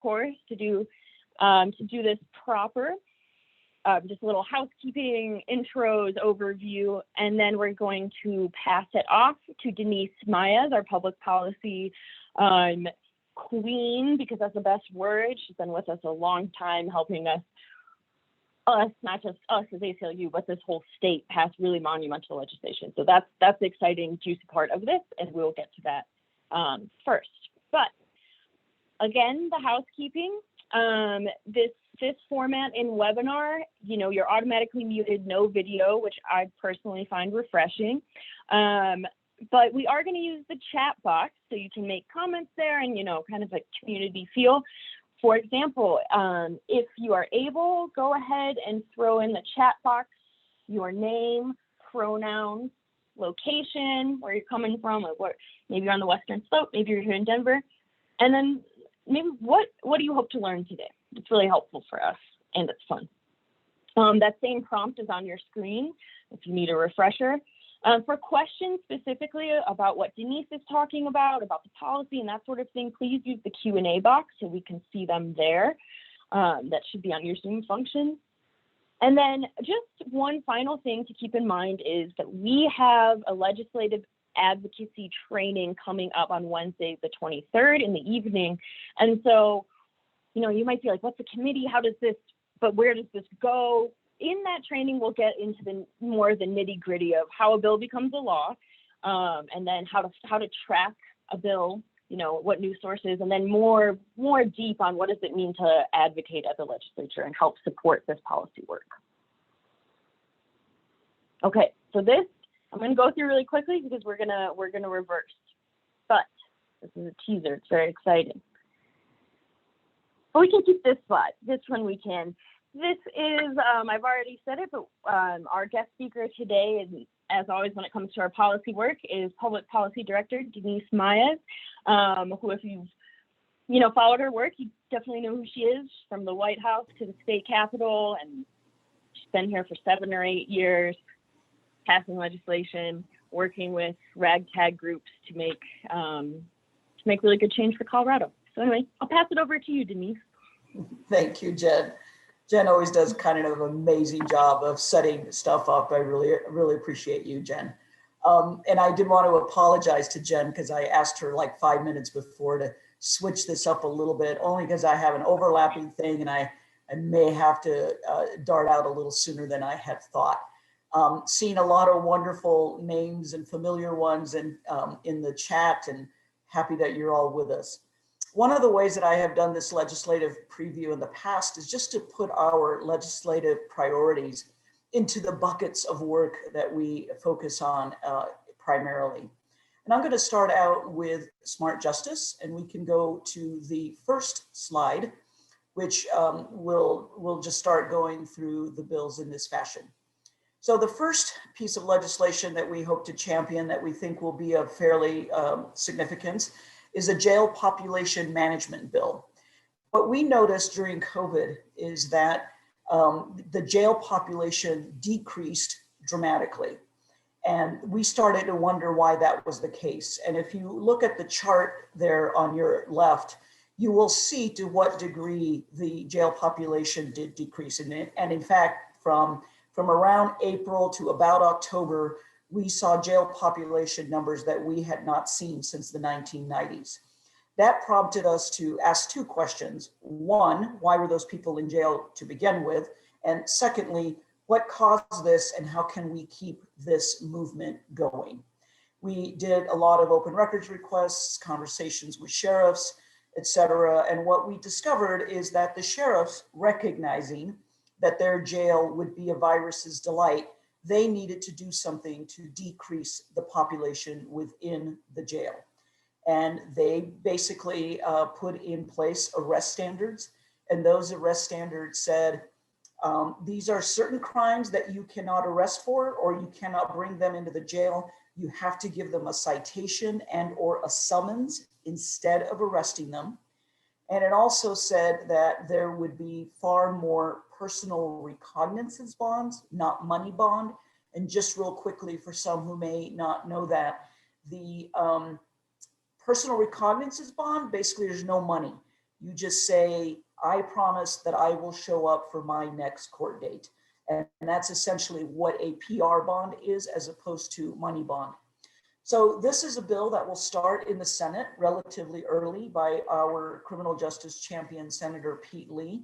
course, to do this proper. Just a little housekeeping, intros, overview, and then we're going to pass it off to Denise Maes, our public policy queen, because that's the best word. She's been with us a long time, helping us, not just us as ACLU, but this whole state pass really monumental legislation. So that's the exciting, juicy part of this, and we'll get to that first. But again, the housekeeping, this format in webinar, you're automatically muted, no video, which I personally find refreshing. But we are going to use the chat box so you can make comments there and, kind of a community feel. For example, if you are able, go ahead and throw in the chat box your name, pronouns, location, where you're coming from, like maybe you're on the Western Slope, maybe you're here in Denver, and then maybe what do you hope to learn today? It's really helpful for us, and it's fun. That same prompt is on your screen if you need a refresher. For questions specifically about what Denise is talking about the policy and that sort of thing, please use the Q&A box so we can see them there. That should be on your Zoom function. And then just one final thing to keep in mind is that we have a legislative advocacy training coming up on Wednesday, the 23rd in the evening. And so, you might be like, what's the committee? Where does this go? In that training, we'll get into the nitty gritty of how a bill becomes a law, and then how to track a bill, what news sources, and then more deep on what does it mean to advocate at the legislature and help support this policy work. Okay, so this I'm going to go through really quickly because we're gonna reverse, but this is a teaser. It's very exciting. But we can keep this slide. This one we can. This is, I've already said it, but our guest speaker today, and as always when it comes to our policy work, is Public Policy Director Denise Maes, who, if you've followed her work, you definitely know who she is, from the White House to the state capitol, and she's been here for 7 or 8 years, passing legislation, working with ragtag groups to make really good change for Colorado. So anyway, I'll pass it over to you, Denise. Thank you, Jen. Jen always does kind of an amazing job of setting stuff up. I really appreciate you, Jen. And I did want to apologize to Jen because I asked her like 5 minutes before to switch this up a little bit, only because I have an overlapping thing and I may have to dart out a little sooner than I had thought. Seeing a lot of wonderful names and familiar ones in the chat, and happy that you're all with us. One of the ways that I have done this legislative preview in the past is just to put our legislative priorities into the buckets of work that we focus on primarily. And I'm going to start out with smart justice, and we can go to the first slide, which we'll just start going through the bills in this fashion. So the first piece of legislation that we hope to champion that we think will be of fairly significance is a jail population management bill. What we noticed during COVID is that the jail population decreased dramatically. And we started to wonder why that was the case. And if you look at the chart there on your left, you will see to what degree the jail population did decrease. And in fact, from around April to about October, we saw jail population numbers that we had not seen since the 1990s. That prompted us to ask 2 questions. One, why were those people in jail to begin with? And secondly, what caused this and how can we keep this movement going? We did a lot of open records requests, conversations with sheriffs, et cetera. And what we discovered is that the sheriffs, recognizing that their jail would be a virus's delight, they needed to do something to decrease the population within the jail. And they basically put in place arrest standards. And those arrest standards said, these are certain crimes that you cannot arrest for, or you cannot bring them into the jail. You have to give them a citation and or a summons instead of arresting them. And it also said that there would be far more personal recognizance bonds, not money bond. And just real quickly, for some who may not know that, the personal recognizance bond, basically there's no money. You just say, I promise that I will show up for my next court date. And that's essentially what a PR bond is, as opposed to money bond. So this is a bill that will start in the Senate relatively early by our criminal justice champion, Senator Pete Lee.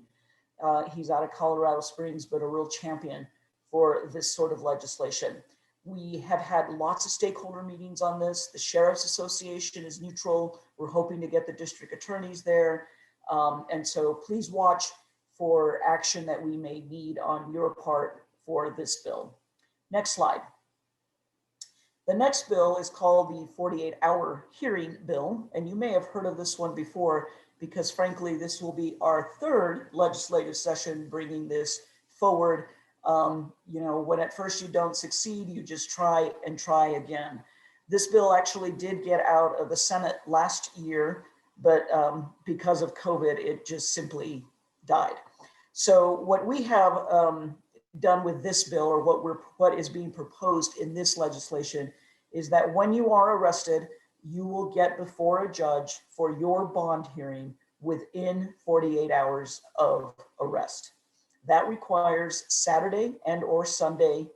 He's out of Colorado Springs, but a real champion for this sort of legislation. We have had lots of stakeholder meetings on this. The Sheriff's Association is neutral. We're hoping to get the district attorneys there. And so please watch for action that we may need on your part for this bill. Next slide. The next bill is called the 48-hour hearing bill, and you may have heard of this one before because frankly, this will be our third legislative session bringing this forward. When at first you don't succeed, you just try and try again. This bill actually did get out of the Senate last year, but because of COVID, it just simply died. So what we have done with this bill, or what is being proposed in this legislation, is that when you are arrested, you will get before a judge for your bond hearing within 48 hours of arrest. That requires Saturday and or Sunday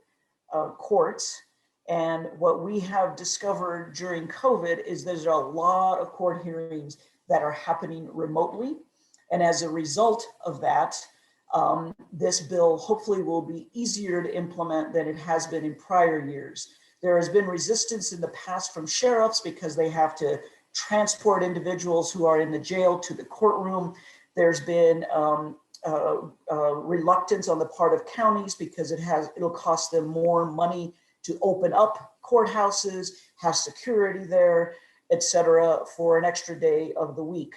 courts. And what we have discovered during COVID is there's a lot of court hearings that are happening remotely. And as a result of that, this bill hopefully will be easier to implement than it has been in prior years. There has been resistance in the past from sheriffs because they have to transport individuals who are in the jail to the courtroom. There's been reluctance on the part of counties because it'll cost them more money to open up courthouses, have security there, et cetera, for an extra day of the week.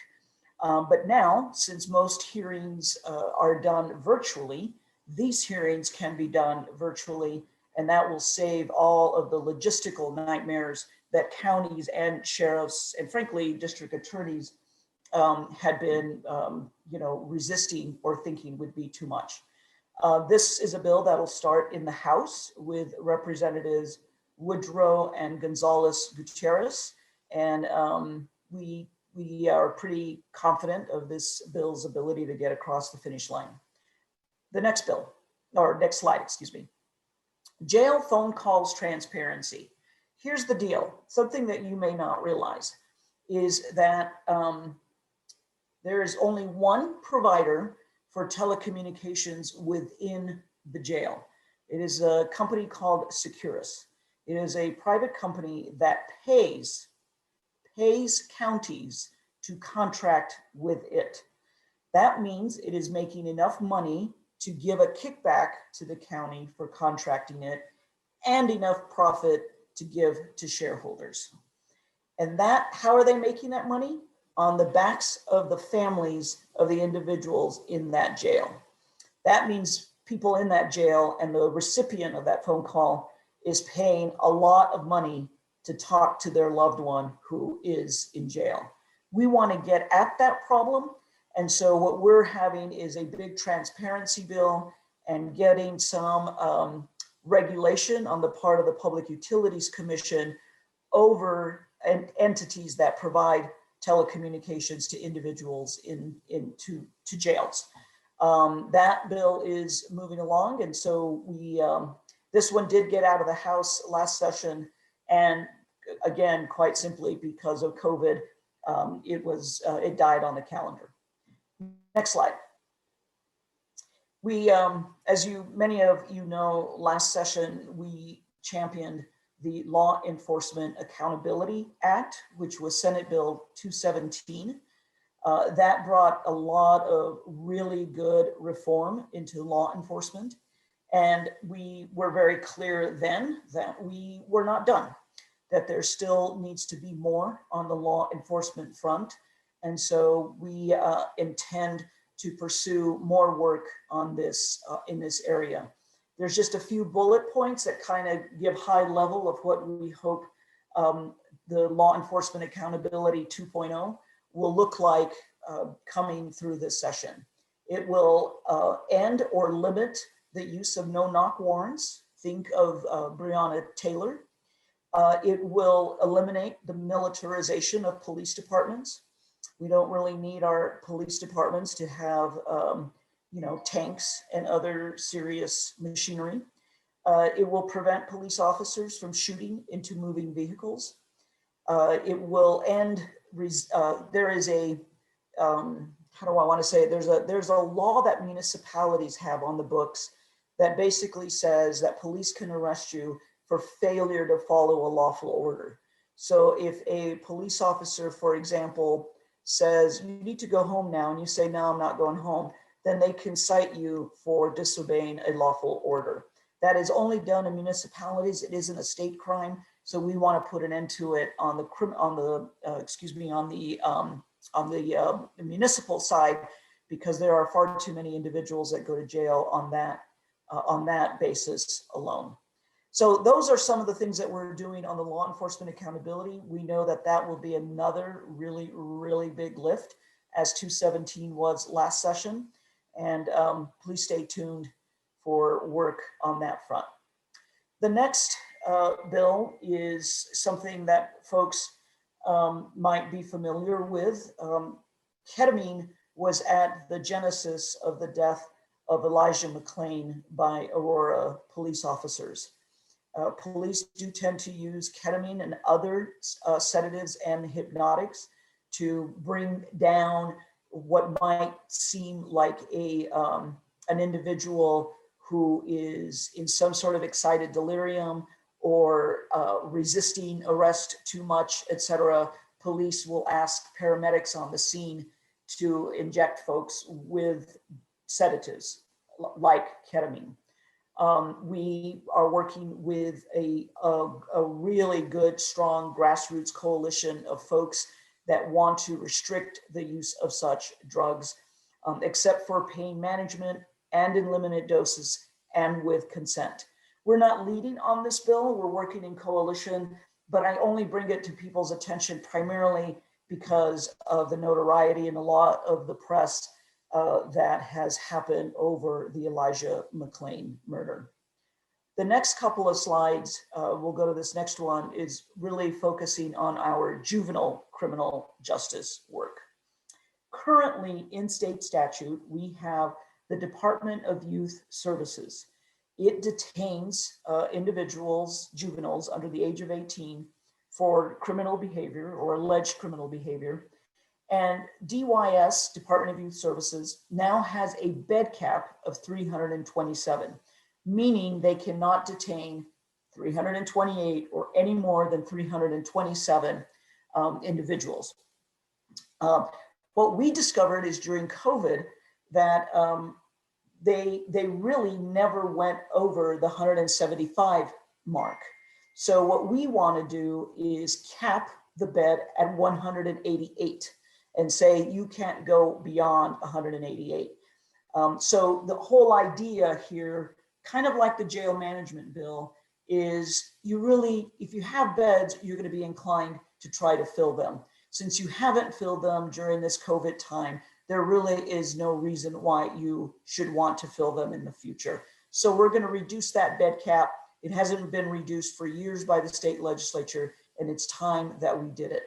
But now, since most hearings are done virtually, these hearings can be done virtually, and that will save all of the logistical nightmares that counties and sheriffs and frankly, district attorneys had been resisting or thinking would be too much. This is a bill that will start in the House with Representatives Woodrow and Gonzalez Gutierrez. And we are pretty confident of this bill's ability to get across the finish line. The next bill, or next slide, excuse me. Jail phone calls transparency. Here's the deal. Something that you may not realize is that there is only one provider for telecommunications within the jail. It is a company called Securus. It is a private company that pays counties to contract with it. That means it is making enough money to give a kickback to the county for contracting it and enough profit to give to shareholders. And how are they making that money? On the backs of the families of the individuals in that jail. That means people in that jail and the recipient of that phone call is paying a lot of money to talk to their loved one who is in jail. We want to get at that problem. And so what we're having is a big transparency bill and getting some regulation on the part of the Public Utilities Commission over entities that provide telecommunications to individuals to jails. That bill is moving along. And so this one did get out of the House last session. And again, quite simply because of COVID, it died on the calendar. Next slide. We, as many of you know, last session, we championed the Law Enforcement Accountability Act, which was Senate Bill 217. That brought a lot of really good reform into law enforcement. And we were very clear then that we were not done, that there still needs to be more on the law enforcement front. And so we intend to pursue more work on this in this area. There's just a few bullet points that kind of give high level of what we hope the Law Enforcement Accountability 2.0 will look like coming through this session. It will end or limit the use of no-knock warrants. Think of Breonna Taylor. It will eliminate the militarization of police departments. We don't really need our police departments to have, tanks and other serious machinery. It will prevent police officers from shooting into moving vehicles. It will end, there is a, how do I want to say it? There's a law that municipalities have on the books that basically says that police can arrest you for failure to follow a lawful order. So if a police officer, for example, says you need to go home now, and you say, no, I'm not going home, then they can cite you for disobeying a lawful order. That is only done in municipalities. It isn't a state crime. So we want to put an end to it on the municipal side, because there are far too many individuals that go to jail on that basis alone. So those are some of the things that we're doing on the law enforcement accountability. We know that that will be another really, really big lift, as 217 was last session. And please stay tuned for work on that front. The next bill is something that folks might be familiar with. Ketamine was at the genesis of the death of Elijah McClain by Aurora police officers. Police do tend to use ketamine and other sedatives and hypnotics to bring down what might seem like an individual who is in some sort of excited delirium or resisting arrest too much, etc. Police will ask paramedics on the scene to inject folks with sedatives like ketamine. We are working with a really good, strong grassroots coalition of folks that want to restrict the use of such drugs, except for pain management and in limited doses and with consent. We're not leading on this bill, we're working in coalition, but I only bring it to people's attention primarily because of the notoriety and a lot of the press that has happened over the Elijah McClain murder. The next couple of slides, we'll go to this next one, is really focusing on our juvenile criminal justice work. Currently in state statute, we have the Department of Youth Services. It detains individuals, juveniles under the age of 18 for criminal behavior or alleged criminal behavior. And DYS, Department of Youth Services, now has a bed cap of 327, meaning they cannot detain 328 or any more than 327 individuals. What we discovered is during COVID that they really never went over the 175 mark. So what we want to do is cap the bed at 188 and say you can't go beyond 188. So the whole idea here, kind of like the jail management bill, is you really, if you have beds, you're going to be inclined to try to fill them. Since you haven't filled them during this COVID time, there really is no reason why you should want to fill them in the future. So we're going to reduce that bed cap. It hasn't been reduced for years by the state legislature, and it's time that we did it.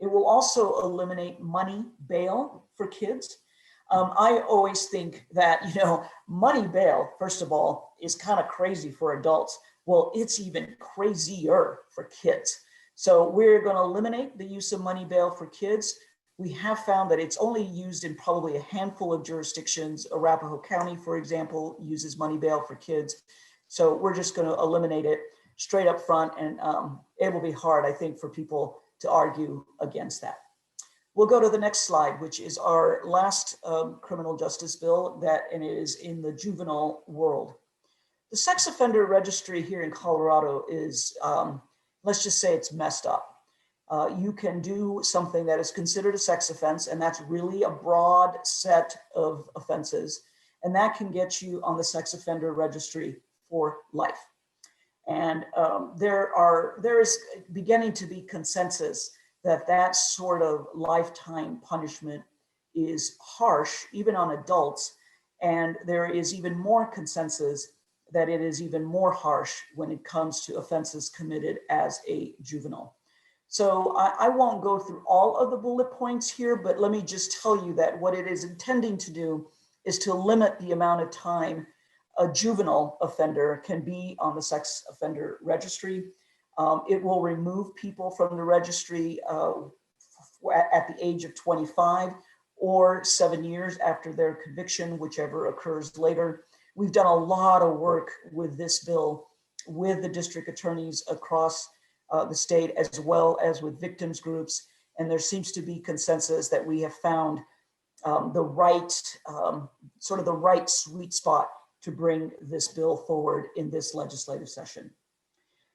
It will also eliminate money bail for kids. I always think that, money bail, first of all, is kind of crazy for adults. Well, it's even crazier for kids. So we're going to eliminate the use of money bail for kids. We have found that it's only used in probably a handful of jurisdictions. Arapahoe County, for example, uses money bail for kids. So we're just going to eliminate it straight up front, and it will be hard, I think, for people to argue against that. We'll go to the next slide, which is our last criminal justice bill, and it is in the juvenile world. The sex offender registry here in Colorado is, let's just say it's messed up. You can do something that is considered a sex offense, and that's really a broad set of offenses, and that can get you on the sex offender registry for life. And there is beginning to be consensus that sort of lifetime punishment is harsh, even on adults. And there is even more consensus that it is even more harsh when it comes to offenses committed as a juvenile. So I won't go through all of the bullet points here, but let me just tell you that what it is intending to do is to limit the amount of time a juvenile offender can be on the sex offender registry. It will remove people from the registry at the age of 25 or 7 years after their conviction, whichever occurs later. We've done a lot of work with this bill with the district attorneys across the state, as well as with victims groups. And there seems to be consensus that we have found the right, sort of the right sweet spot to bring this bill forward in this legislative session.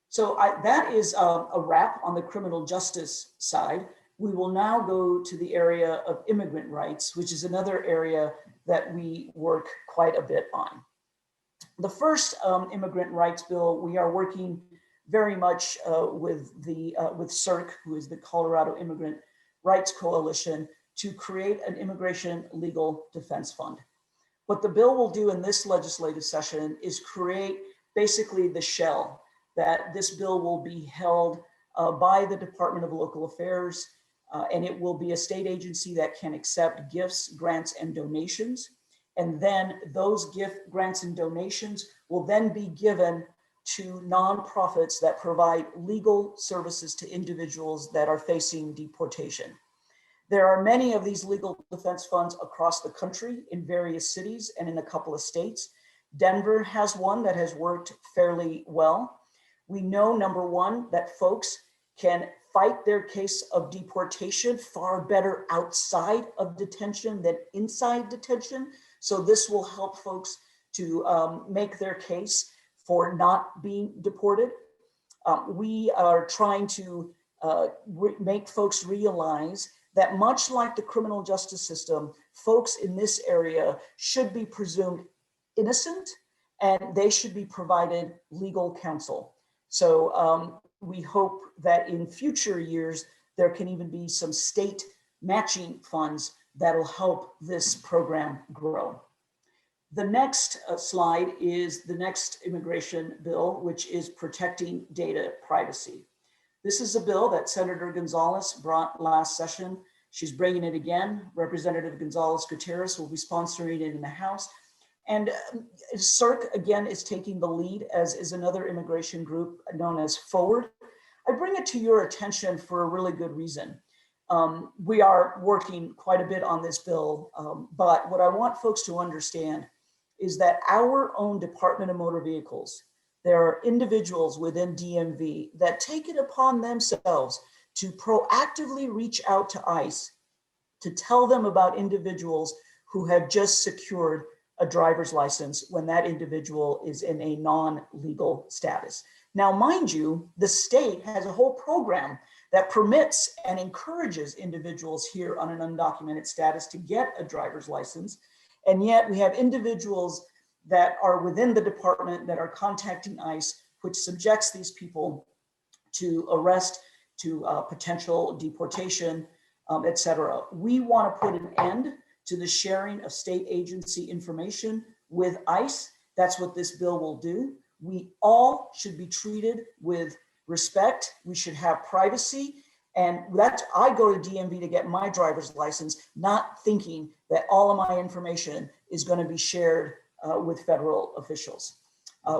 So that is a wrap on the criminal justice side. We will now go to the area of immigrant rights, which is another area that we work quite a bit on. The first immigrant rights bill, we are working very much with CIRC, who is the Colorado Immigrant Rights Coalition, to create an immigration legal defense fund. What the bill will do in this legislative session is create basically the shell that this bill will be held by the Department of Local Affairs, and it will be a state agency that can accept gifts, grants, and donations. And then those gift grants and donations will then be given to nonprofits that provide legal services to individuals that are facing deportation. There are many of these legal defense funds across the country in various cities and in a couple of states. Denver has one that has worked fairly well. We know, number one, that folks can fight their case of deportation far better outside of detention than inside detention. So this will help folks to make their case for not being deported. We are trying to make folks realize that much like the criminal justice system, folks in this area should be presumed innocent and they should be provided legal counsel. So we hope that in future years, there can even be some state matching funds that'll help this program grow. The next slide is the next immigration bill, which is protecting data privacy. This is a bill that Senator Gonzalez brought last session. She's bringing it again. Representative Gonzalez Gutierrez will be sponsoring it in the House. And CIRC, again, is taking the lead, as is another immigration group known as Forward. I bring it to your attention for a really good reason. We are working quite a bit on this bill, but what I want folks to understand is that our own Department of Motor Vehicles, there are individuals within DMV that take it upon themselves to proactively reach out to ICE to tell them about individuals who have just secured a driver's license when that individual is in a non-legal status. Now, mind you, the state has a whole program that permits and encourages individuals here on an undocumented status to get a driver's license. And yet we have individuals that are within the department that are contacting ICE, which subjects these people to arrest, to potential deportation, et cetera. We want to put an end to the sharing of state agency information with ICE. That's what this bill will do. We all should be treated with respect. We should have privacy. And that I go to DMV to get my driver's license, not thinking that all of my information is going to be shared with federal officials.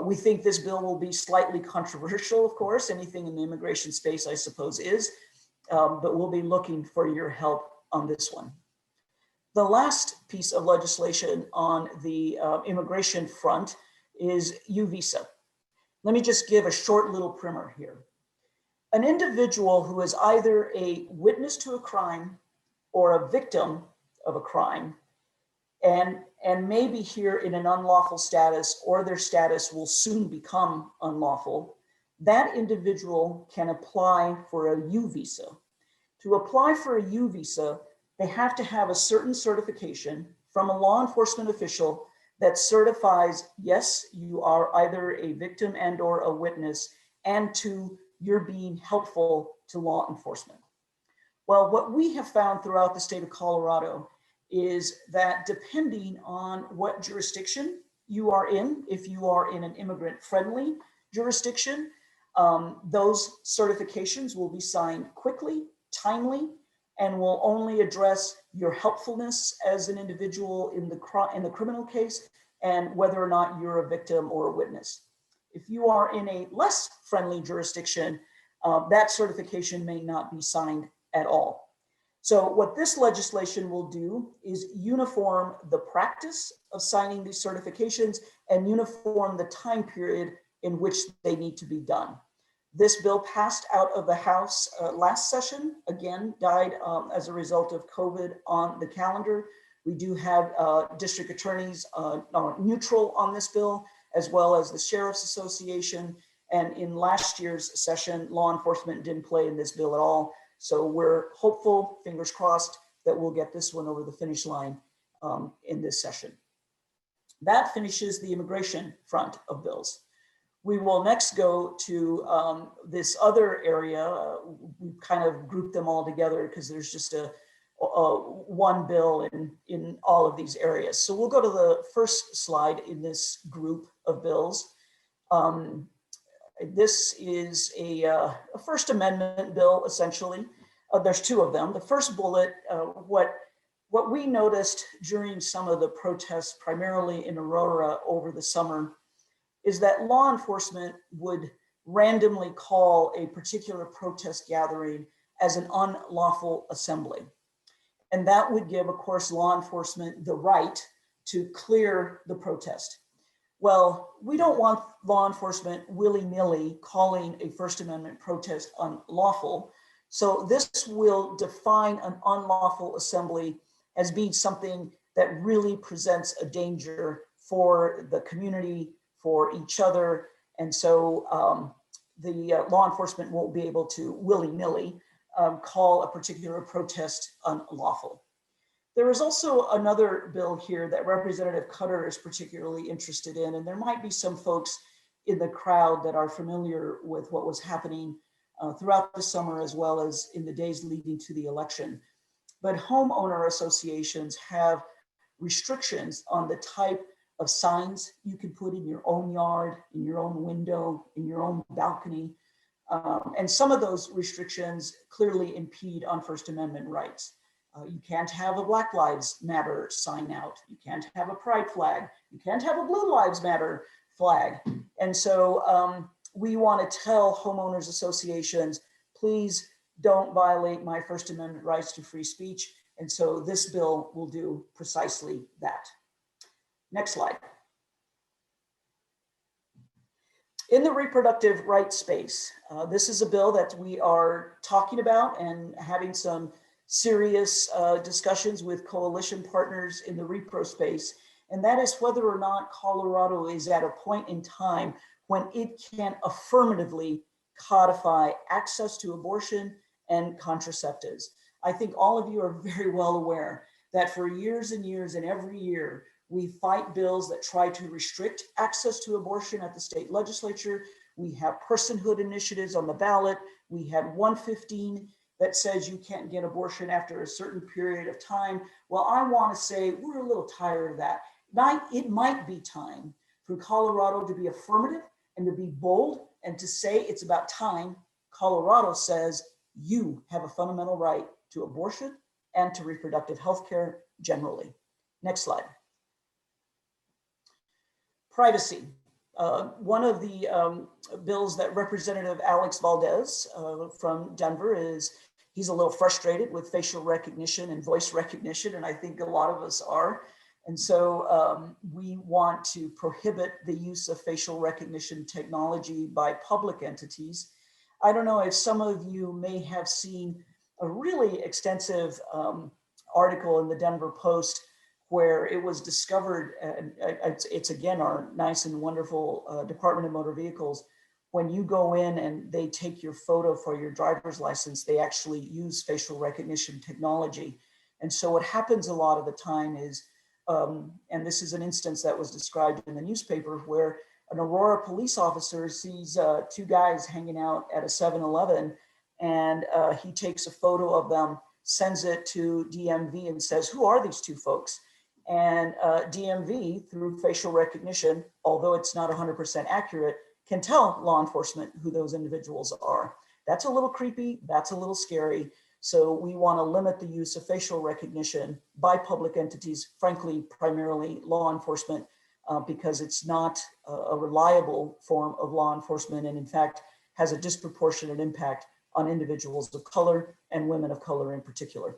We think this bill will be slightly controversial, of course. Anything in the immigration space, I suppose, is, but we'll be looking for your help on this one. The last piece of legislation on the immigration front is U-Visa. Let me just give a short little primer here. An individual who is either a witness to a crime or a victim of a crime and may be here in an unlawful status, or their status will soon become unlawful, that individual can apply for a U-Visa. To apply for a U-Visa, they have to have a certain certification from a law enforcement official that certifies, yes, you are either a victim and or a witness, and two, you're being helpful to law enforcement. Well, what we have found throughout the state of Colorado is that depending on what jurisdiction you are in, if you are in an immigrant-friendly jurisdiction, Those certifications will be signed quickly, timely, and will only address your helpfulness as an individual in the criminal case and whether or not you're a victim or a witness. If you are in a less friendly jurisdiction, that certification may not be signed at all. So what this legislation will do is uniform the practice of signing these certifications and uniform the time period in which they need to be done. This bill passed out of the House last session, again, died as a result of COVID on the calendar. We do have district attorneys neutral on this bill, as well as the Sheriff's Association. And in last year's session, law enforcement didn't play in this bill at all. So we're hopeful, fingers crossed, that we'll get this one over the finish line in this session. That finishes the immigration front of bills. We will next go to this other area. We've kind of grouped them all together because there's just one bill in all of these areas. So we'll go to the first slide in this group of bills. This is a First Amendment bill, essentially. There's two of them. The first bullet, what we noticed during some of the protests, primarily in Aurora over the summer, is that law enforcement would randomly call a particular protest gathering as an unlawful assembly. And that would give, of course, law enforcement the right to clear the protest. Well, we don't want law enforcement willy-nilly calling a First Amendment protest unlawful. So this will define an unlawful assembly as being something that really presents a danger for the community, for each other. And so the law enforcement won't be able to willy-nilly call a particular protest unlawful. There is also another bill here that Representative Cutter is particularly interested in, and there might be some folks in the crowd that are familiar with what was happening throughout the summer as well as in the days leading to the election. But homeowner associations have restrictions on the type of signs you can put in your own yard, in your own window, in your own balcony. And some of those restrictions clearly impede on First Amendment rights. You can't have a Black Lives Matter sign out. You can't have a pride flag. You can't have a Blue Lives Matter flag. And so we want to tell homeowners associations, please don't violate my First Amendment rights to free speech. And so this bill will do precisely that. Next slide. In the reproductive rights space, this is a bill that we are talking about and having some serious discussions with coalition partners in the repro space, and that is whether or not Colorado is at a point in time when it can affirmatively codify access to abortion and contraceptives. I think all of you are very well aware that for years and years and every year, we fight bills that try to restrict access to abortion at the state legislature. We have personhood initiatives on the ballot. We had 115 that says you can't get abortion after a certain period of time. Well, I want to say we're a little tired of that. It might be time for Colorado to be affirmative and to be bold and to say it's about time Colorado says you have a fundamental right to abortion and to reproductive health care generally. Next slide. Privacy. One of the bills that Representative Alex Valdez from Denver he's a little frustrated with facial recognition and voice recognition, and I think a lot of us are. And so we want to prohibit the use of facial recognition technology by public entities. I don't know if some of you may have seen a really extensive article in the Denver Post where it was discovered, it's again our nice and wonderful Department of Motor Vehicles. When you go in and they take your photo for your driver's license, they actually use facial recognition technology. And so what happens a lot of the time is, and this is an instance that was described in the newspaper, where an Aurora police officer sees two guys hanging out at a 7-Eleven, and he takes a photo of them, sends it to DMV and says, who are these two folks? And DMV, through facial recognition, although it's not 100% accurate, can tell law enforcement who those individuals are. That's a little creepy, that's a little scary. So we want to limit the use of facial recognition by public entities, frankly, primarily law enforcement, because it's not a reliable form of law enforcement, and in fact has a disproportionate impact on individuals of color and women of color in particular.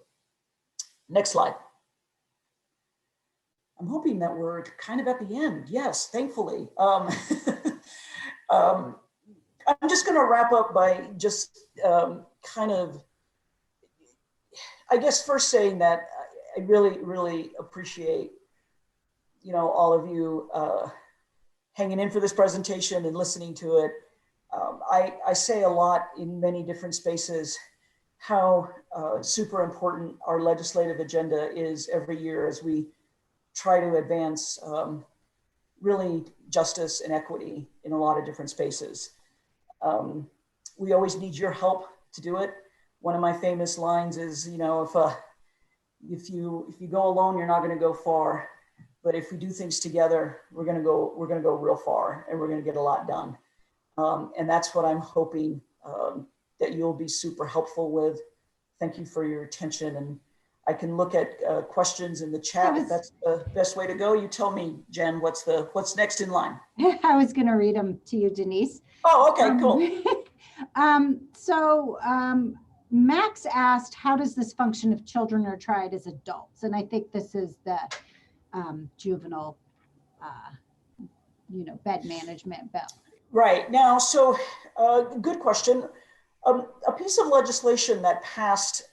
Next slide. I'm hoping that we're kind of at the end. Yes, thankfully. I'm just going to wrap up by just kind of, I guess, first saying that I really, really appreciate, all of you hanging in for this presentation and listening to it. I say a lot in many different spaces how super important our legislative agenda is every year as we try to advance really justice and equity in a lot of different spaces. We always need your help to do it. One of my famous lines is, if you go alone, you're not going to go far. But if we do things together, we're going to go real far, and we're going to get a lot done. And that's what I'm hoping that you'll be super helpful with. Thank you for your attention. And I can look at questions in the chat. If that's the best way to go. You tell me, Jen, what's next in line? I was going to read them to you, Denise. Oh, okay, cool. Max asked, how does this function if children are tried as adults? And I think this is the juvenile, bed management bill. Right. Now, so good question. A piece of legislation that passed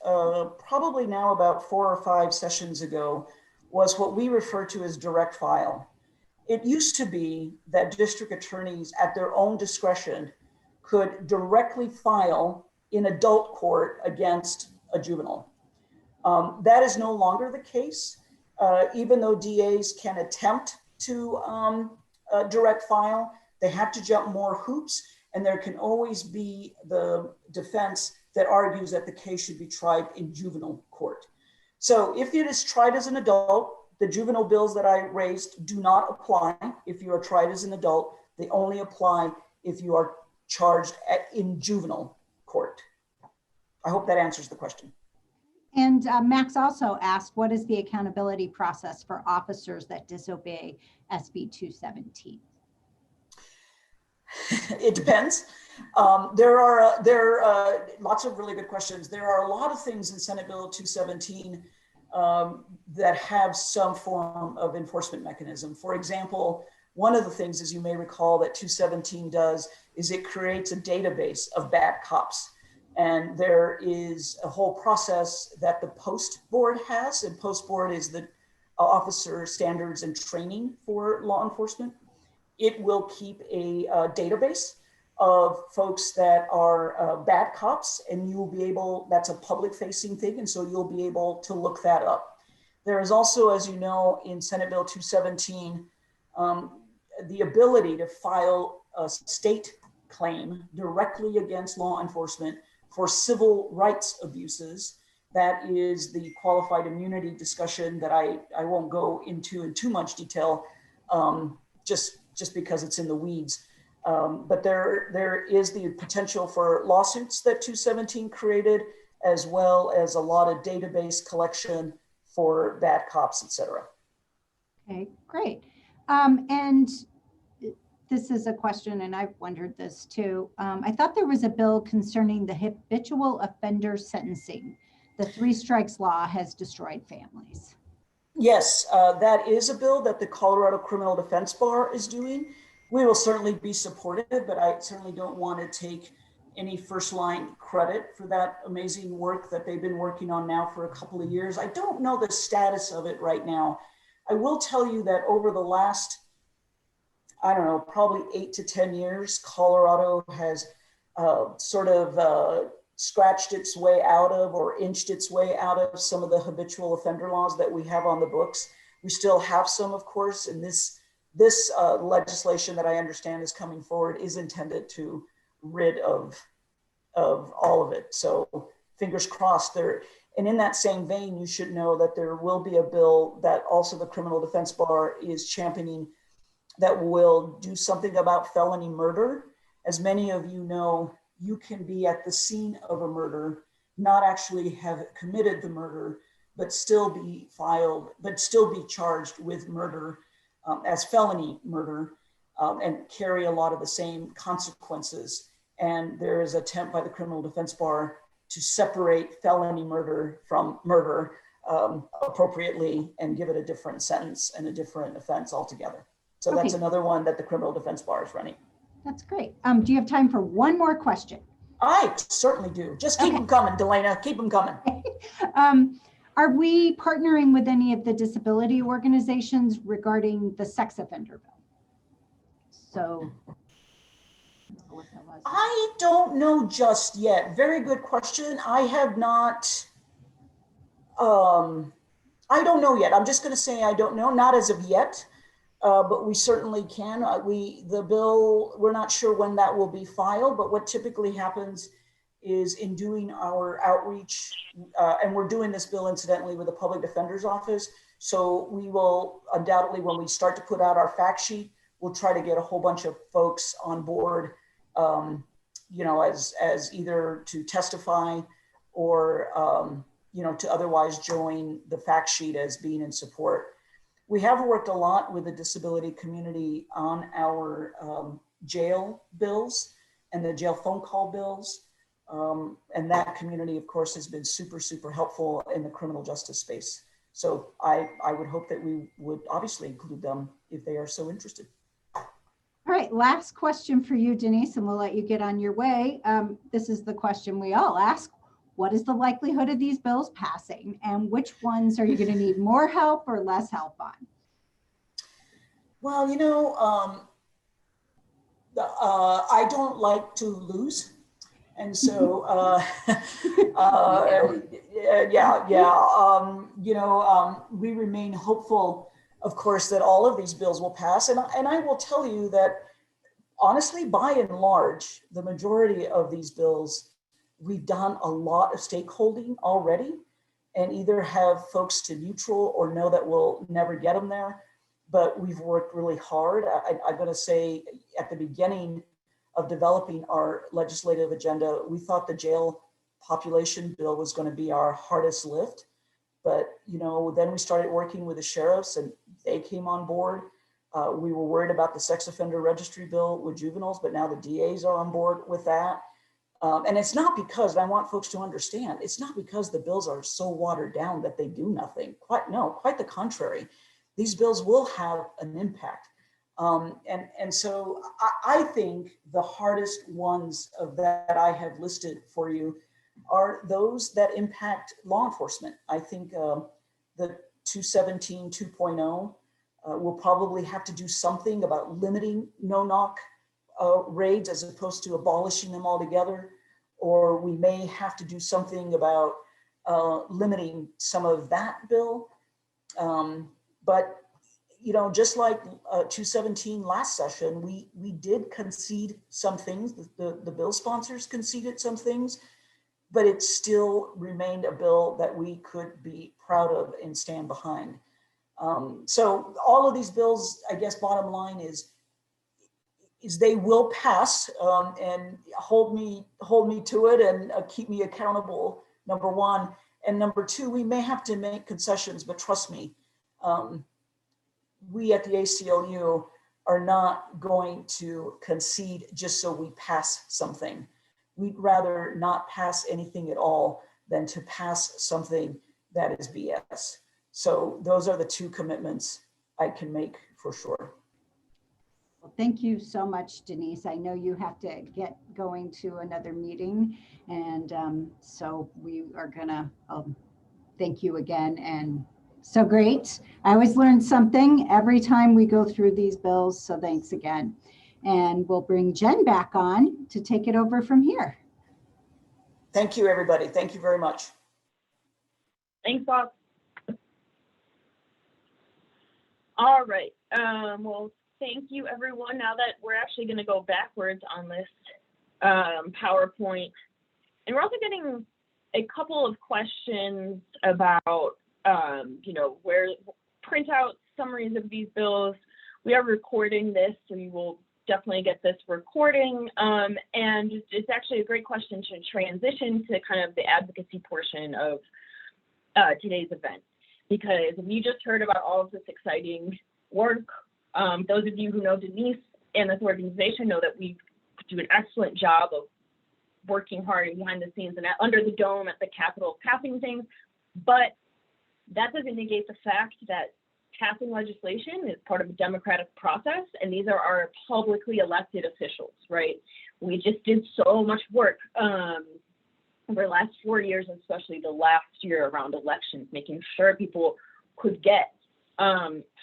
probably now about 4 or 5 sessions ago was what we refer to as direct file. It used to be that district attorneys at their own discretion could directly file in adult court against a juvenile. That is no longer the case, even though DAs can attempt to direct file. They have to jump more hoops, and there can always be the defense that argues that the case should be tried in juvenile court. So if it is tried as an adult, the juvenile bills that I raised do not apply if you are tried as an adult. They only apply if you are charged in juvenile court. I hope that answers the question. And Max also asked, what is the accountability process for officers that disobey SB 217? It depends. There are lots of really good questions. There are a lot of things in Senate Bill 217 that have some form of enforcement mechanism. For example, one of the things, as you may recall, that 217 does is it creates a database of bad cops. And there is a whole process that the Post Board has, and Post Board is the Officer Standards and Training for Law Enforcement. It will keep a database of folks that are bad cops, and you will be able, that's a public facing thing, and so you'll be able to look that up. There is also, as you know, in Senate Bill 217, the ability to file a state claim directly against law enforcement for civil rights abuses. That is the qualified immunity discussion that I won't go into in too much detail, just because it's in the weeds. But there is the potential for lawsuits that 217 created, as well as a lot of database collection for bad cops, et cetera. Okay, great. And this is a question, and I've wondered this too. I thought there was a bill concerning the habitual offender sentencing. The 3 strikes law has destroyed families. Yes, that is a bill that the Colorado Criminal Defense Bar is doing. We will certainly be supportive, but I certainly don't want to take any first line credit for that amazing work that they've been working on now for a couple of years. I don't know the status of it right now. I will tell you that over the last, I don't know, probably 8 to 10 years, Colorado has scratched its way out of or inched its way out of some of the habitual offender laws that we have on the books. We still have some, of course, and this legislation that I understand is coming forward is intended to rid of all of it. So fingers crossed there. And in that same vein, you should know that there will be a bill that also the Criminal Defense Bar is championing that will do something about felony murder. As many of you know, you can be at the scene of a murder, not actually have committed the murder, but still be charged with murder as felony murder and carry a lot of the same consequences. And there is an attempt by the criminal defense bar to separate felony murder from murder appropriately and give it a different sentence and a different offense altogether. So Okay. that's another one that the criminal defense bar is running. That's great. Do you have time for one more question? I certainly do. Just keep them coming, Delana. Keep them coming. Are we partnering with any of the disability organizations regarding the sex offender bill? So I don't know just yet. Very good question. I have not, I don't know yet. I'm just going to say I don't know, not as of yet, but we certainly can. The bill, we're not sure when that will be filed, but what typically happens is in doing our outreach, and we're doing this bill incidentally with the public defender's office. So we will undoubtedly, when we start to put out our fact sheet, we'll try to get a whole bunch of folks on board, you know, as either to testify or, you know, to otherwise join the fact sheet as being in support. We have worked a lot with the disability community on our jail bills and the jail phone call bills. And that community, of course, has been super, super helpful in the criminal justice space. So I would hope that we would obviously include them if they are so interested. All right, last question for you, Denise, and we'll let you get on your way. This is the question we all ask. What is the likelihood of these bills passing, and which ones are you going to need more help or less help on? Well, you know, I don't like to lose. And so, you know, we remain hopeful, of course, that all of these bills will pass. And I will tell you that, honestly, by and large, the majority of these bills, we've done a lot of stakeholding already and either have folks to neutral or know that we'll never get them there. But we've worked really hard. I'm going to say at the beginning of developing our legislative agenda, we thought the jail population bill was going to be our hardest lift. But, you know, then we started working with the sheriffs and they came on board. We were worried about the sex offender registry bill with juveniles, but now the DAs are on board with that. And it's not because, and I want folks to understand, it's not because the bills are so watered down that they do nothing. Quite the contrary. These bills will have an impact. And so I think the hardest ones of that I have listed for you are those that impact law enforcement. I think the 217 2.0 will probably have to do something about limiting no-knock raids as opposed to abolishing them altogether. Or we may have to do something about limiting some of that bill. But you know, just like 217 last session, we did concede some things. The bill sponsors conceded some things, but it still remained a bill that we could be proud of and stand behind. So all of these bills, I guess, bottom line is they will pass, and hold me to it and keep me accountable, number one. And number two, we may have to make concessions, but trust me, we at the ACLU are not going to concede just so we pass something. We'd rather not pass anything at all than to pass something that is BS. So those are the two commitments I can make for sure. Well, thank you so much, Denise. I know you have to get going to another meeting, and so we are gonna thank you again. And so great. I always learn something every time we go through these bills. So thanks again. And we'll bring Jen back on to take it over from here. Thank you, everybody. Thank you very much. Thanks, Bob. All right. Well, thank you, everyone. Now that we're actually going to go backwards on this PowerPoint, and we're also getting a couple of questions about, you know, where print out summaries of these bills, we are recording this, so you will definitely get this recording. And it's actually a great question to transition to kind of the advocacy portion of today's event, because you just heard about all of this exciting work. Those of you who know Denise and this organization know that we do an excellent job of working hard and behind the scenes and under the dome at the Capitol passing things. But that doesn't negate the fact that passing legislation is part of a democratic process, and these are our publicly elected officials, right? We just did so much work over the last 4 years, especially the last year around elections, making sure people could get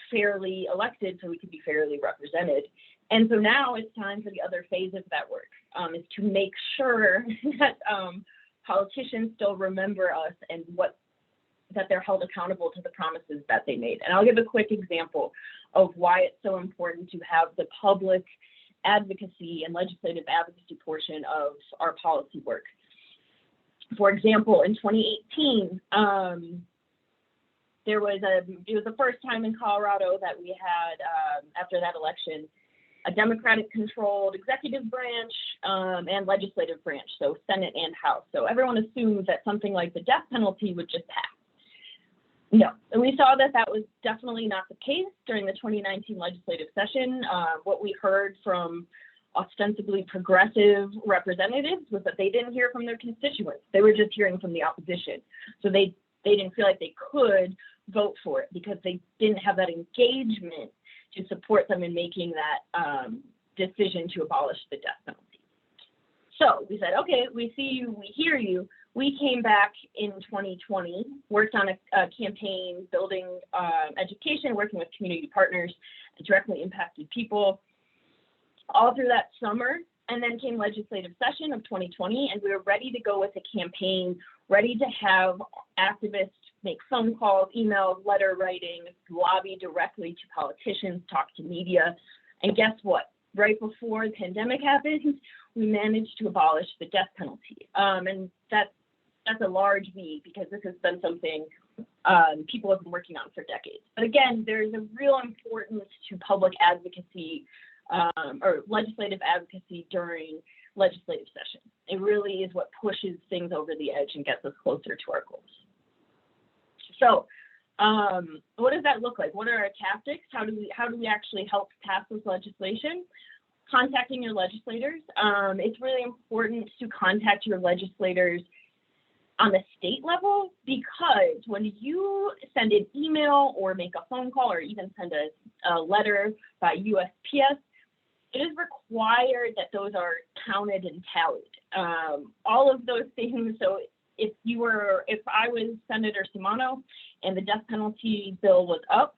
fairly elected so we could be fairly represented. And so now it's time for the other phase of that work, is to make sure that politicians still remember us and that they're held accountable to the promises that they made. And I'll give a quick example of why it's so important to have the public advocacy and legislative advocacy portion of our policy work. For example, in 2018, it was the first time in Colorado that we had, after that election, a Democratic-controlled executive branch and legislative branch, so Senate and House. So everyone assumed that something like the death penalty would just pass. No, and we saw that was definitely not the case during the 2019 legislative session. What we heard from ostensibly progressive representatives was that they didn't hear from their constituents. They were just hearing from the opposition. So they didn't feel like they could vote for it because they didn't have that engagement to support them in making that decision to abolish the death penalty. So we said, okay, we see you, we hear you. We came back in 2020, worked on a campaign building education, working with community partners, directly impacted people all through that summer. And then came legislative session of 2020, and we were ready to go with a campaign, ready to have activists make phone calls, emails, letter writing, lobby directly to politicians, talk to media. And guess what? Right before the pandemic happened, we managed to abolish the death penalty. And that's a large V, because this has been something people have been working on for decades. But again, there's a real importance to public advocacy or legislative advocacy during legislative session. It really is what pushes things over the edge and gets us closer to our goals. So what does that look like? What are our tactics? How do we actually help pass this legislation? Contacting your legislators. It's really important to contact your legislators on the state level, because when you send an email or make a phone call or even send a letter by USPS, it is required that those are counted and tallied. All of those things. So if I was Senator Simano and the death penalty bill was up,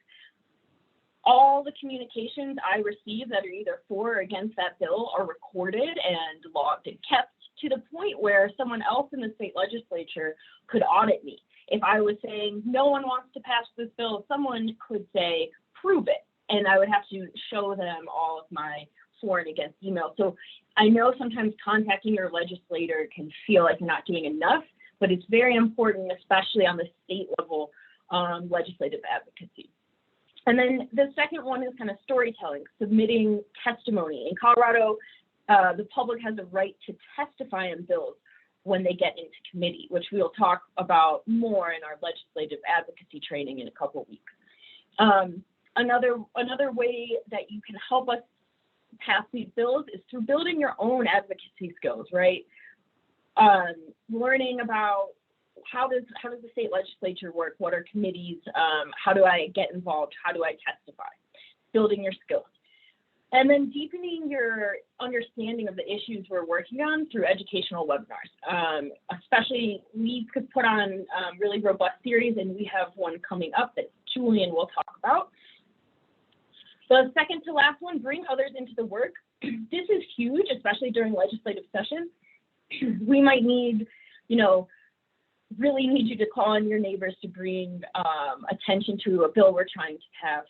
all the communications I receive that are either for or against that bill are recorded and logged and kept, to the point where someone else in the state legislature could audit me. If I was saying no one wants to pass this bill, someone could say, prove it. And I would have to show them all of my for and against email. So I know sometimes contacting your legislator can feel like you're not doing enough, but it's very important, especially on the state level, legislative advocacy. And then the second one is kind of storytelling, submitting testimony. In Colorado, the public has a right to testify on bills when they get into committee, which we'll talk about more in our legislative advocacy training in a couple of weeks. Another way that you can help us pass these bills is through building your own advocacy skills, right? Learning about how does the state legislature work? What are committees? How do I get involved? How do I testify? Building your skills. And then deepening your understanding of the issues we're working on through educational webinars. Especially, we could put on really robust series, and we have one coming up that Julian will talk about. The second to last one, bring others into the work. This is huge, especially during legislative session. We might need, really need you to call on your neighbors to bring attention to a bill we're trying to pass.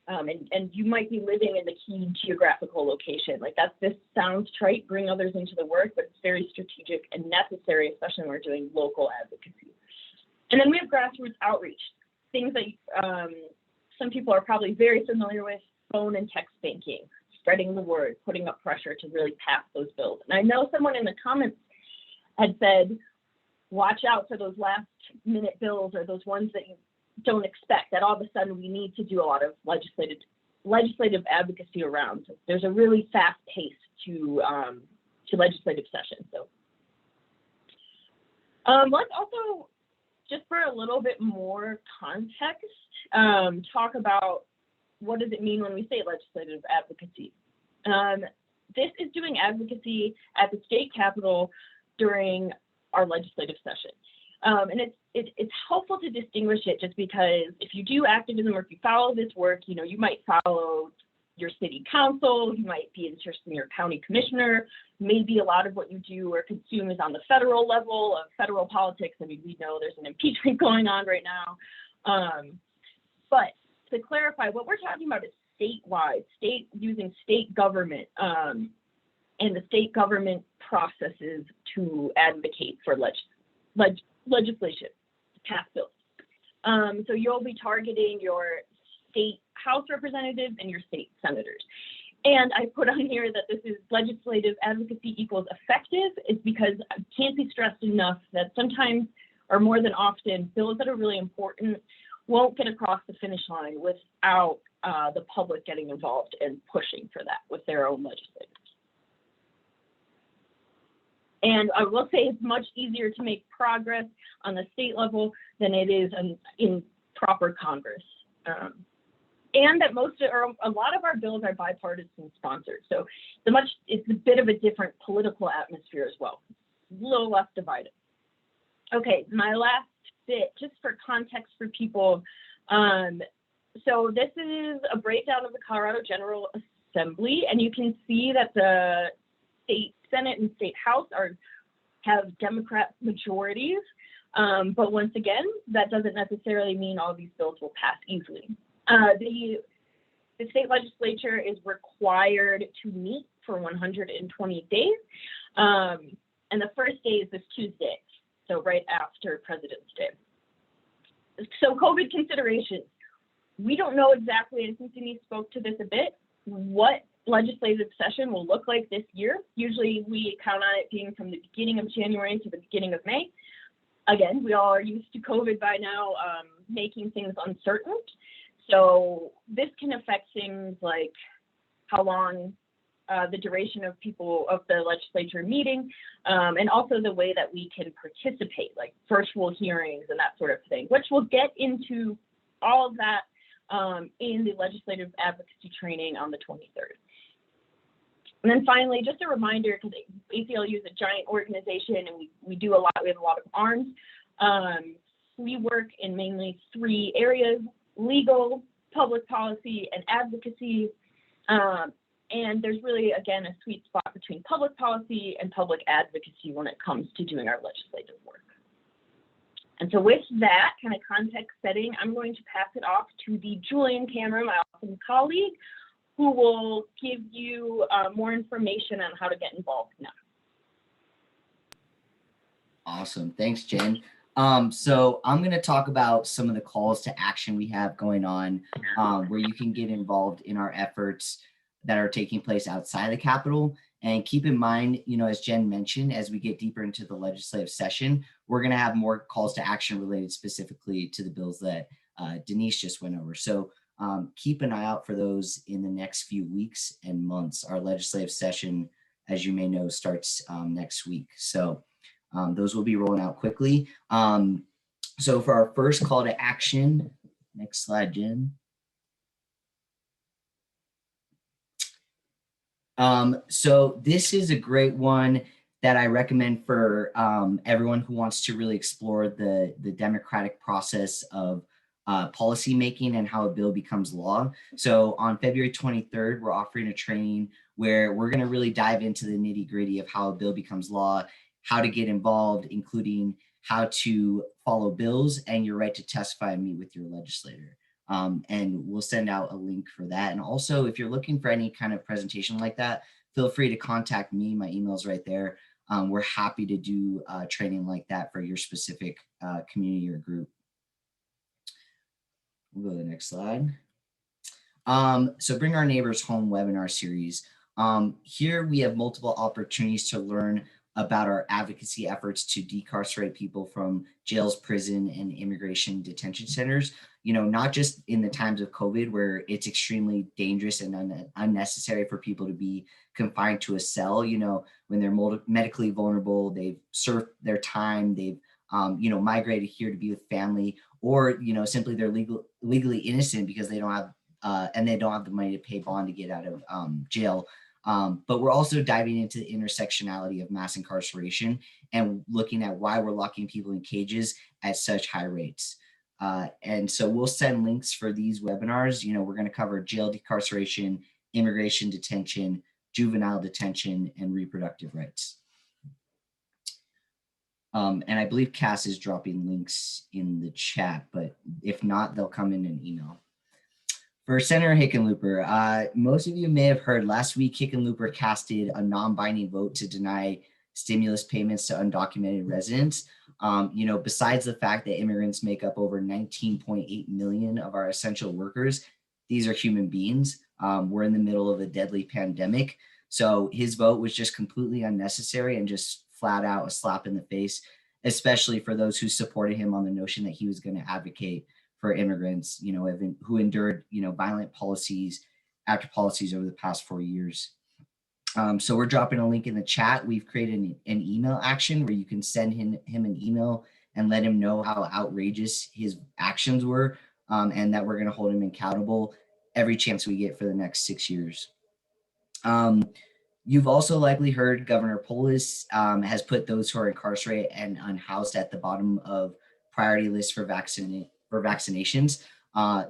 And you might be living in the key geographical location. This sounds trite, bring others into the work, but it's very strategic and necessary, especially when we're doing local advocacy. And then we have grassroots outreach, things that some people are probably very familiar with phone and text banking, spreading the word, putting up pressure to really pass those bills. And I know someone in the comments had said, watch out for those last minute bills or those ones that you don't expect, that all of a sudden we need to do a lot of legislative advocacy around. There's a really fast pace to legislative session. So let's also, just for a little bit more context, talk about what does it mean when we say legislative advocacy. This is doing advocacy at the state capitol during our legislative session. And it's helpful to distinguish it just because if you do activism or if you follow this work, you know, you might follow your city council, you might be interested in your county commissioner, maybe a lot of what you do or consume is on the federal level of federal politics. I mean, we know there's an impeachment going on right now. But to clarify, what we're talking about is statewide, using state government and the state government processes to advocate for legislation, pass bills. So you'll be targeting your state House representatives and your state senators. And I put on here that this is legislative advocacy equals effective, is because I can't be stressed enough that sometimes, or more than often, bills that are really important won't get across the finish line without the public getting involved and pushing for that with their own legislators. And I will say it's much easier to make progress on the state level than it is in proper Congress. And that a lot of our bills are bipartisan sponsored. So it's a bit of a different political atmosphere as well, a little less divided. Okay, my last bit, just for context for people. So this is a breakdown of the Colorado General Assembly, and you can see that the state Senate and state House have Democrat majorities. But once again, that doesn't necessarily mean all these bills will pass easily. The state legislature is required to meet for 120 days. And the first day is this Tuesday, so right after President's Day. So COVID considerations. We don't know exactly, and since Denise spoke to this a bit, what legislative session will look like this year. Usually we count on it being from the beginning of January to the beginning of May. Again, we all are used to COVID by now, making things uncertain. So this can affect things like how long the duration of the legislature meeting, and also the way that we can participate, like virtual hearings and that sort of thing, which we'll get into all of that in the legislative advocacy training on the 23rd. And then finally, just a reminder, because ACLU is a giant organization and we have a lot of arms. We work in mainly 3 areas: legal, public policy, and advocacy. And there's really, again, a sweet spot between public policy and public advocacy when it comes to doing our legislative work. And so with that kind of context setting, I'm going to pass it off to the Julian Cameron, my awesome colleague, who will give you more information on how to get involved now. Awesome. Thanks, Jen. So I'm going to talk about some of the calls to action we have going on, where you can get involved in our efforts that are taking place outside the Capitol. And keep in mind, you know, as Jen mentioned, as we get deeper into the legislative session, we're going to have more calls to action related specifically to the bills that Denise just went over. So keep an eye out for those in the next few weeks and months. Our legislative session, as you may know, starts next week. So those will be rolling out quickly. So for our first call to action, next slide, Jen. So this is a great one that I recommend for everyone who wants to really explore the democratic process of policy making and how a bill becomes law. So on February 23rd, we're offering a training where we're going to really dive into the nitty-gritty of how a bill becomes law, how to get involved, including how to follow bills and your right to testify and meet with your legislator. And we'll send out a link for that. And also, if you're looking for any kind of presentation like that, feel free to contact me. My email's right there. We're happy to do training like that for your specific community or group. We'll go to the next slide. So Bring Our Neighbors Home webinar series. Here we have multiple opportunities to learn about our advocacy efforts to decarcerate people from jails, prison, and immigration detention centers. You know, not just in the times of COVID where it's extremely dangerous and unnecessary for people to be confined to a cell, you know, when they're medically vulnerable, they've served their time, they've, you know, migrated here to be with family, or, you know, simply they're legally innocent because they don't have, and they don't have the money to pay bond to get out of jail. But we're also diving into the intersectionality of mass incarceration and looking at why we're locking people in cages at such high rates. And so we'll send links for these webinars. You know, we're going to cover jail decarceration, immigration detention, juvenile detention, and reproductive rights. And I believe Cass is dropping links in the chat, but if not, they'll come in an email. For Senator Hickenlooper, most of you may have heard last week Hickenlooper casted a non-binding vote to deny stimulus payments to undocumented residents. You know, besides the fact that immigrants make up over 19.8 million of our essential workers, these are human beings. We're in the middle of a deadly pandemic. So his vote was just completely unnecessary and just flat out a slap in the face, especially for those who supported him on the notion that he was going to advocate for immigrants, you know, who endured, you know, violent policies after policies over the past 4 years. So we're dropping a link in the chat. We've created an email action where you can send him an email and let him know how outrageous his actions were, and that we're going to hold him accountable every chance we get for the next 6 years. You've also likely heard Governor Polis has put those who are incarcerated and unhoused at the bottom of priority lists for vaccinations.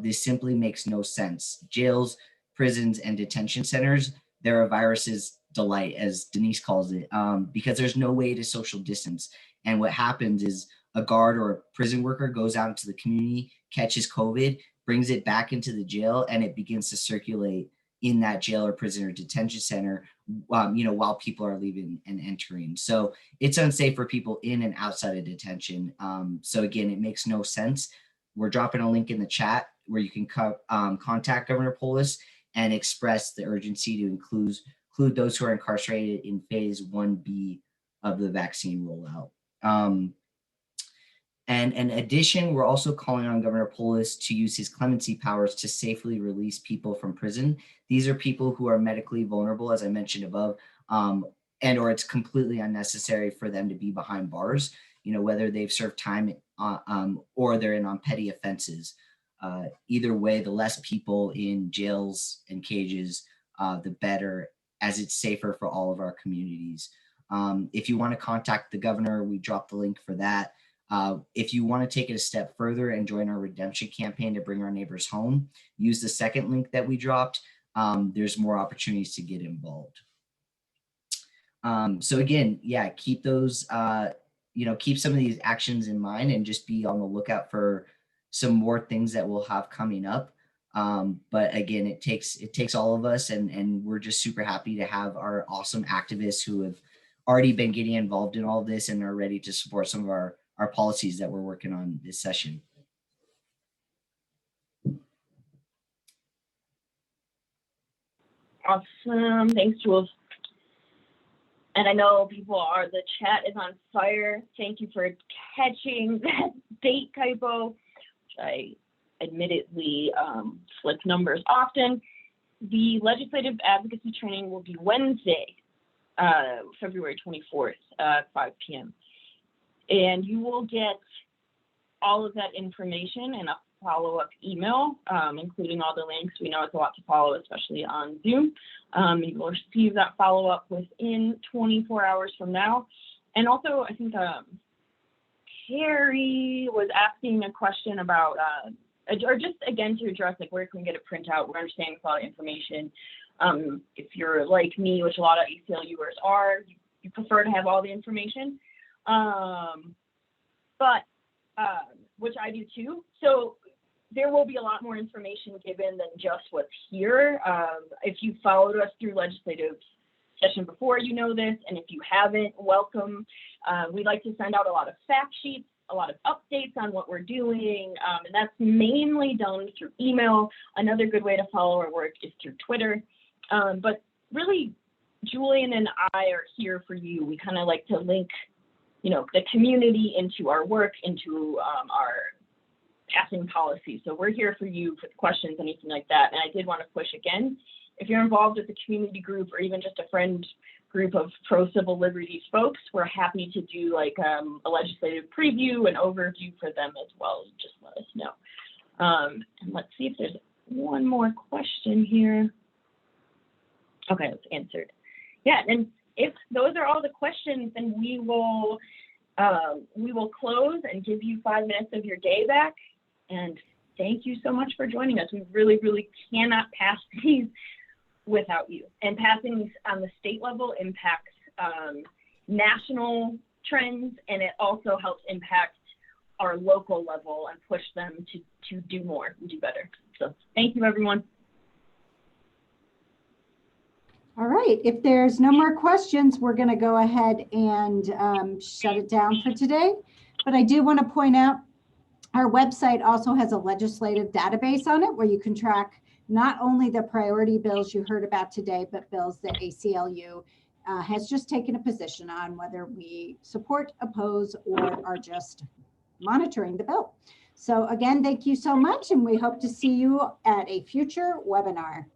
This simply makes no sense. Jails, prisons, and detention centers, they're a virus's delight, as Denise calls it, because there's no way to social distance. And what happens is a guard or a prison worker goes out into the community, catches COVID, brings it back into the jail, and it begins to circulate in that jail or prison or detention center, you know, while people are leaving and entering. So it's unsafe for people in and outside of detention. So again, it makes no sense. We're dropping a link in the chat where you can contact Governor Polis and express the urgency to include those who are incarcerated in phase 1B of the vaccine rollout. And in addition, we're also calling on Governor Polis to use his clemency powers to safely release people from prison. These are people who are medically vulnerable, as I mentioned above, and or it's completely unnecessary for them to be behind bars, you know, whether they've served time or they're in on petty offenses. Either way, the less people in jails and cages, the better, as it's safer for all of our communities. If you want to contact the governor, we dropped the link for that. If you want to take it a step further and join our redemption campaign to bring our neighbors home, use the second link that we dropped. There's more opportunities to get involved. So again, yeah, keep those, you know, keep some of these actions in mind and just be on the lookout for some more things that we'll have coming up. But again, it takes all of us, and we're just super happy to have our awesome activists who have already been getting involved in all of this and are ready to support some of our policies that we're working on this session. Awesome. Thanks, Jules. And I know the chat is on fire. Thank you for catching that date typo, which I admittedly flip numbers often. The legislative advocacy training will be Wednesday, February 24th at 5 p.m. And you will get all of that information in a follow-up email, including all the links. We know it's a lot to follow, especially on Zoom. You will receive that follow-up within 24 hours from now. And also, I think Carrie was asking a question about, or just again to address, like, where can we get a printout? We're understanding a lot of information. If you're like me, which a lot of ACLUers are, you prefer to have all the information. Which I do too. So there will be a lot more information given than just what's here. If you followed us through legislative session before, you know this, and if you haven't, welcome. We like to send out a lot of fact sheets a lot of updates on what we're doing, and that's mainly done through email. Another good way to follow our work is through Twitter. But really, Julian and I are here for you. We kind of like to link, the community into our work, into our passing policy. So we're here for you for questions, anything like that. And I did want to push again, if you're involved with a community group or even just a friend group of pro-civil liberties folks, we're happy to do like a legislative preview and overview for them as well. Just let us know. And let's see if there's one more question here. Okay, it's answered. Yeah, and if those are all the questions, then we will close and give you 5 minutes of your day back. And thank you so much for joining us. We really, really cannot pass these without you. And passing these on the state level impacts national trends, and it also helps impact our local level and push them to do more and do better. So thank you, everyone. All right, if there's no more questions, we're going to go ahead and shut it down for today. But I do want to point out our website also has a legislative database on it where you can track not only the priority bills you heard about today, but bills that ACLU has just taken a position on, whether we support, oppose, or are just monitoring the bill. So again, thank you so much, and we hope to see you at a future webinar.